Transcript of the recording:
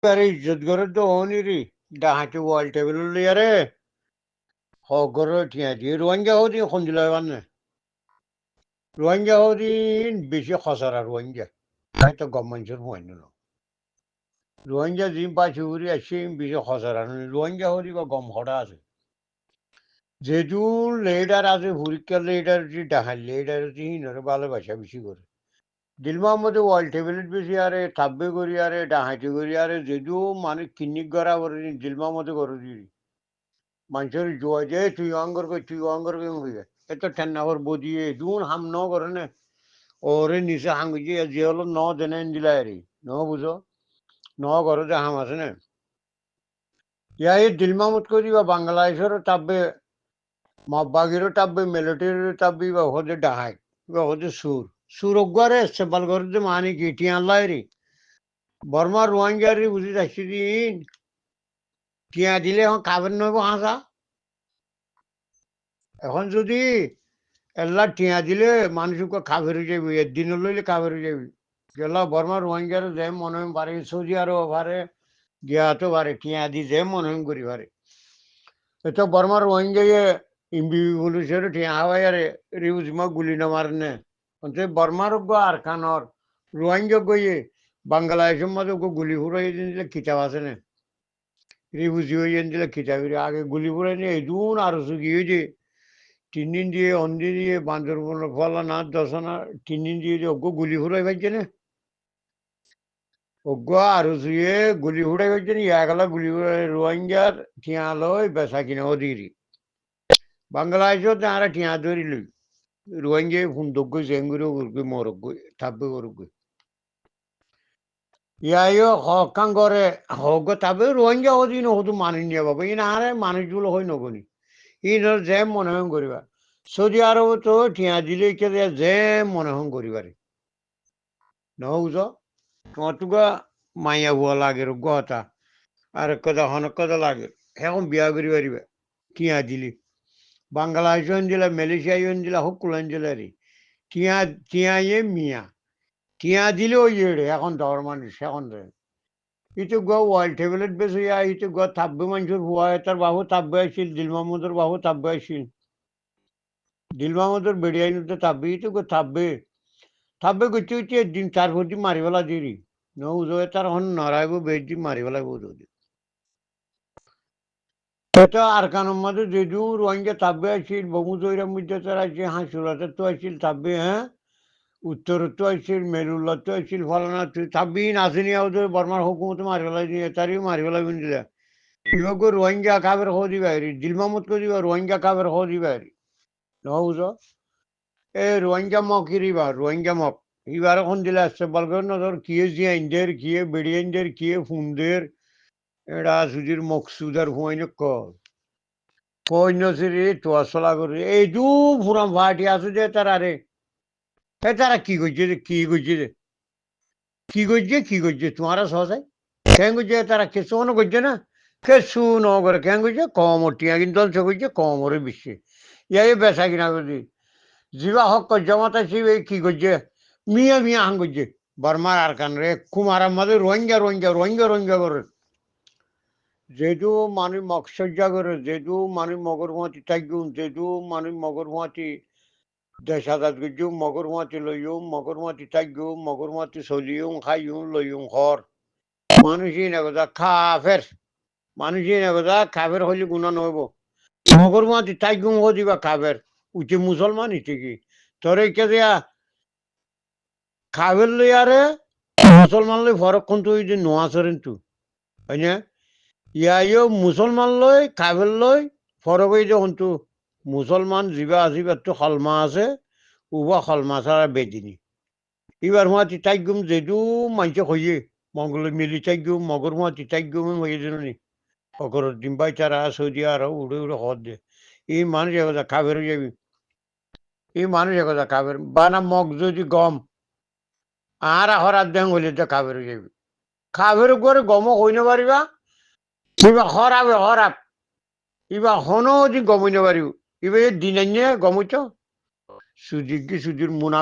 আরে ইজ্জত করে তো হনি রে ডাহাতে ওয়াল টেবিল লিয়ারে হগর টিয়া দিয়ে রোহিঙ্গা হদি খঞ্জিলা বান্নে রোহিঙ্গা হদি বেশি খসরা রোহিঙ্গা তাই তো গভর্নমেন্টের হইন না রোহিঙ্গা জিম পাশে উড়ি আসছে বেশি খসরা রোহিঙ্গা হদি বা গম হড়া আছে যেহেতু লেডার আছে পরীক্ষার লেডার যে ডাহাল লেডার যে হিনরে ভালোবাসা বেশি করে দিল মোহাম্মদ ওয়াল টেবিলত বেশি আরে থাব্বে করি আরে ডাহাতি করি আরে যেহেতু মানে কিন্নিক গড়া করে দিল মোহাম্মদ করে দিই মানুষের জোয়া যে তুই অঙ্গর করে হয়ে এত ঠান্ডা করে বদিয়ে দুন হাম ন করে না ওরে নিচে হাঙ্গুজি যে হলো ন দেনে দিলাই রে ন বুঝো ন করে যে হাম আছে না ইয়া এই দিল মাহমুদ করি বা বাংলাদেশের তাব্বে মাব্বাগিরও তাব্বে মিলিটারির তাব্বি বা হতে ডাহাই বা হতে সুর অগুয়ারে সেবাল করে যে মানে কি টিয়াল্লাই রে বর্মা রোয়াঙ্গারি বুঝি যাচ্ছি দিন টিয়া দিলে এখন খাবেন নব হাসা এখন যদি এল্লা টিয়া দিলে মানুষকে খাবার হয়ে যাবি একদিন লইলে খাবার হয়ে যাবি গেলা বর্মা রোহিঙ্গার যে মনে হয় পারে সৌদি আরব পারে গিয়া তো পারে টিয়া দি যে মনে হয় করি পারে তো বর্মা রোহিঙ্গা ইম্বি পুলিশের টিয়া হাওয়াই আরে রিউজমা গুলি না মারনে অন্তে বর্মার গো আর খানর রোহিঙ্গা গিয়ে বাংলাদেশের মধ্যে গুলি ফুরাই দিলে কিতাব আছে না রিউজি হয়ে দিলে কিতাব আগে গুলি ফুরাই নিয়ে এই দুন আর সুগি হয়ে 3 দিন দিয়ে অন্দি দিয়ে বান্দরবন ফলা না দশনা 3 দিন দিয়ে অজ্ঞ গুলি ফুরাই পাইছে না অজ্ঞ আরো শুয়ে গুলি ফুরাই পাইছে না ইয়াগুলা গুলি ফুরাই রোহিঙ্গার টিয়া লই বেচা কিনা ওদিরি বাংলাদেশও তারা টিয়া ধরি লই রোহিঙ্গা ফুন্দগ্য জেঙ্গুরে উর্গি মরগ্য থাকবে উর্গি ইয়াইও হকাং করে হক তাবে রোহিঙ্গা ওদিন হতো মানি নিয়ে বাবা ইন আরে মানুষগুলো হই নগনি ইনর যে মনে হয় করিবা সৌদি আরব তো টিয়া দিলে কে যে মনে হয় করিবারে নহুজ তোমার তুগা মাইয়া বুয়া লাগে গতা আর কথা হনক কথা লাগে এখন বিয়া করি পারিবা টিয়া দিলি বাংলাদেশ দিলা মালয়েশিয়া দিলা হকুল দিলা রে টিয়া টিয়া মিয়া টিয়া দিলে ওই এখন দর মানুষ এখন ইটো গো ওয়ার্ল্ড টেবলেট বেশ হইয়া ইটো গো থাব্বে মানুষের ভুয়া তার বাবু তাব্বে আসছিল দিল মাহমুদের বাবু তাব্বে আসছিল দিল মাহমুদের বেড়িয়াই নিতে তাব্বে ইটো গো থাব্বে থাব্বে করতে হচ্ছে দিন 4 দিন মারিবেলা দিরি নৌজ তার হন নড়াইব বেশ দিন মারিবেলা বোধ এটা আর কানের মধ্যে যেদিন রোহিঙ্গা তাব্বে আসছিল বমুজৈরার মধ্যে তারা আছে হাঁসুরাতে তো আসছিল তাব্বে হ্যাঁ উত্তর তো আসছিল মেরুল্লা তো আসছিল ফলানা তাব্বিন আসেনি ওদের বর্মার হুকুমতে মারিবেলা দিয়ে তারই মারিবেলা বিন দিলা ইবাগো রোহিঙ্গা কাবের হো দিবারি দিল মাহমুদ কো দিবা রোহিঙ্গা কাবের হো দিবারি নহুজ এ রোহিঙ্গা মক ইরিবা রোহিঙ্গা মক ইবার এখন দিলে আসছে বলগর নজর কিয়ে জিয়াইনদের কিয়ে বেড়িয়াইনদের কিয়ে ফুমদের এটা সুজির মকসুদার হুয়াইন কইনসিরি তোয়াশলা করে এই দু ফুরাম ভাটি আছে যে তারা রে এ তারা কি করছে রে কি করছে রে কি করছে তোমারা সহসাই কেন করছে তারা কিছু মনে করছে না কিছু ন করে কেন করছে কম টিয়া কিন্তু করছে কম ওরে বিশ্বে ইয়াই বেচা কিনা করছি জিবা হক জমাতা শিবে কি করছে মিয়া মিয়া হাং করছে বর্মার আর কান রে কুমার আমাদের রোহিঙ্গা রোহিঙ্গা রোহিঙ্গা রোহিঙ্গা করে যেহেতু মানুষ মকসজ্জা করে যেহেতু মানুষ মগরমাতি থাকুন যেহেতু মানুষ মগরমাতি দেশ আজাদ করছু মগরমাতি লইও মগরমাতি থাকু মগরমাতি চলিও খাইও লইও ঘর মানুষই না কথা খাফের মানুষই না কথা খাফের হলে গুণা নহব মগরমাতি থাকু দিবা খাফের উঠে মুসলমান ইতে কি তোর কে দিয়া খাবের লই আরে মুসলমান লই ফরক কোন তুই যে নোয়া চরেন তু হয় না ইয়াইও মুসলমান লই কাবের লই ফরক হয়ে যখন তু মুসলমান যিবা আজিবা তো হলমা আছে উবা হলমা ছাড়া বেদিনী এবার হুয়াতি তাইগুম যেদু মানুষে হইয়ে মঙ্গল মিলি তাইগুম মগর হুয়াতি তাইগুম হয়ে জানি অগর ডিম্বাই তারা সৌদি আর উড়ে উড়ে হদ দে এই মানুষ একথা খাবের হয়ে যাবি এই মানুষ একথা খাবের বানা মগ যদি গম আর হরাত দেন হইলে তো খাবের হয়ে যাবি খাবের করে গম হই না পারিবা কিবা হরাবে হরাব ইবা হনো যদি গমই না পারিব ইবা দিন গমইছ সুদির কি সুদির মুনা